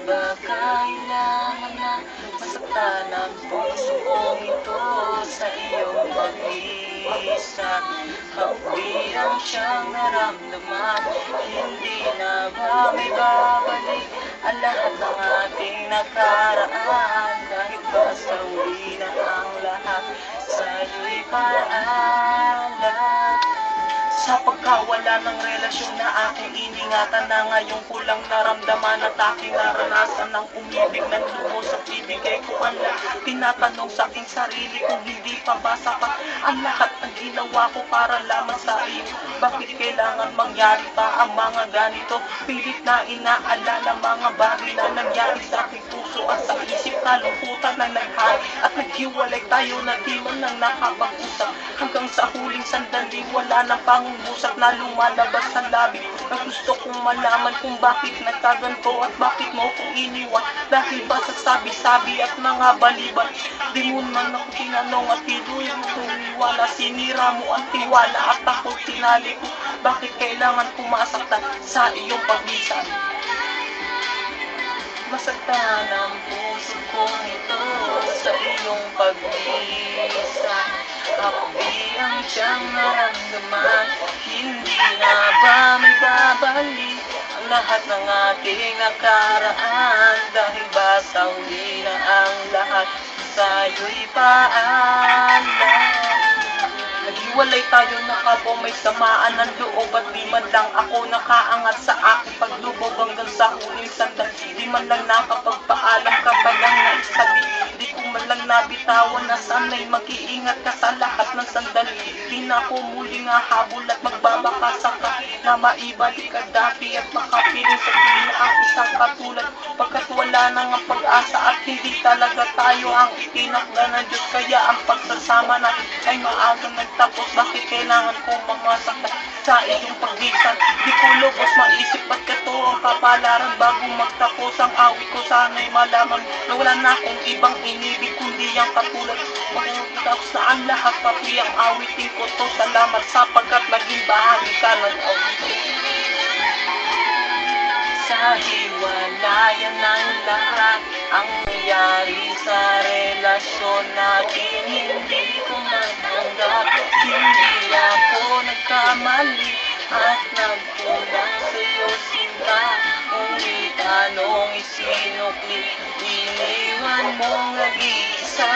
ba kailangan na masaktan ang puso kong ito sa iyong pag-iisa? Kaugalian siyang naramdaman, hindi na ba may babalik ang lahat ng ating nakaraan? Dahil ba sa uli na ang lahat, sa'yo'y paalam. Sa pagkawala ng relasyon na aking iningatan, na ngayon ko lang naramdaman at aking naranasan ng umibig ng lubos at ibigay ko ang lahat. Tinatanong sa aking sarili kung hindi pa ba sapat ang lahat ng ginawa ko para lamang sa iyo. Bakit kailangan mangyari pa ang mga ganito? Pilit na inaalala mga bagay na nangyari sa aking puso at sa isip. Kalungkutan na naghari at naghiwalay tayo na di man lang nakapag-usap. Hanggang sa huling sandali wala nang pangungusap na lumalabas sa labi, na gusto kong malaman kung bakit nagkaganto at bakit mo ko iniwan. Dahil ba sa sabi-sabi at mga baliban, di mo man ako tinanong at tinulong tumiwala. Sinira mo ang tiwala at ako tinali ko. Bakit kailangan pumasaktan sa iyong paglisan? Masaktan ang puso kong ito sa iyong pag-iisa. Ako'y ang siyang naramdaman, hindi na ba may babalik ang lahat ng ating nakaraan? Dahil ba sa huli na ang lahat, sa'yo'y paalam. Naghiwalay tayo na kapwa may samaan ng loob at di man lang ako nakaangat sa aking paglubog hanggang sa huling sandali. Di man lang nakapagpaalam kapag ang naisabi. Di ko man lang nabitawan na sana'y mag-iingat ka sa lahat ng sandali. Di na ako muling hahabol at magbabakasa ka na maibalik ka dati at makapiling sa tuwing ang isang katulad. Pagkat wala nang ang pag-asa at hindi talaga tayo ang itinakda ng Diyos, kaya ang pagsasama na ay maagang nagtapos. Bakit kailangan kong mamasaktan sa iyong pagitan? Di ko lubos maisip at ito ang kapalaran bago magtapos ang awit ko. Sana'y malaman na wala na akong ibang inibig kundi ang katulad. Magtapos na ang lahat, pati ang awitin ko to. Salamat sapagkat naging bahagi ka ng awit ko. Sa hiwalayan ng lahat ang nangyari sa relasyon natin, hindi ko matanggap. Hindi ako nagkamali at nagkulang sa'yo sinta. Ngunit anong isinukli, iniwan mong nag-iisa.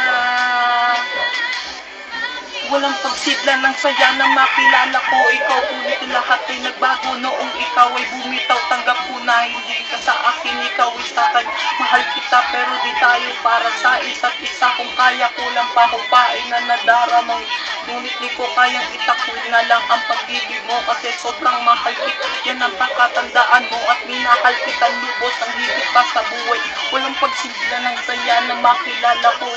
Walang pagsidla ng saya na makilala ko ikaw. Ulit lahat ay nagbago noong ikaw ay bumitaw. Tanggap ko na hindi ka sa akin, ikaw ay sa akin. Mahal kita pero di tayo para sa isa't isa. Kung kaya ko lang pahupain na nadaramang, ngunit di ko kayang itakwil na lang ang pag-ibig mo. Kasi sobrang mahal kita, yan ang pakatandaan mo. At minahal kitang lubos ang higit pa sa buhay. Walang pagsidla ng saya na makilala ko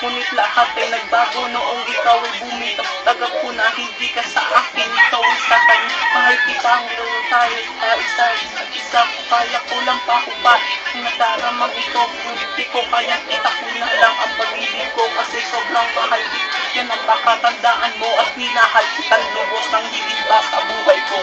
ngunit lahat ay nagbago noong ikaw ay bumitaw. Tagap ko na hindi ka sa akin, ikaw ay sa akin. Mahal kita ang tayo sa isa. Kaya ko lang pahupain ang nadaramang ito. Ngunit di ko kayang itakwil na lang ang pag-ibig ko. Kasi sobrang mahal kita, yan ang pakatandaan mo. At minahal kitang lubos ng higit pa sa buhay ko.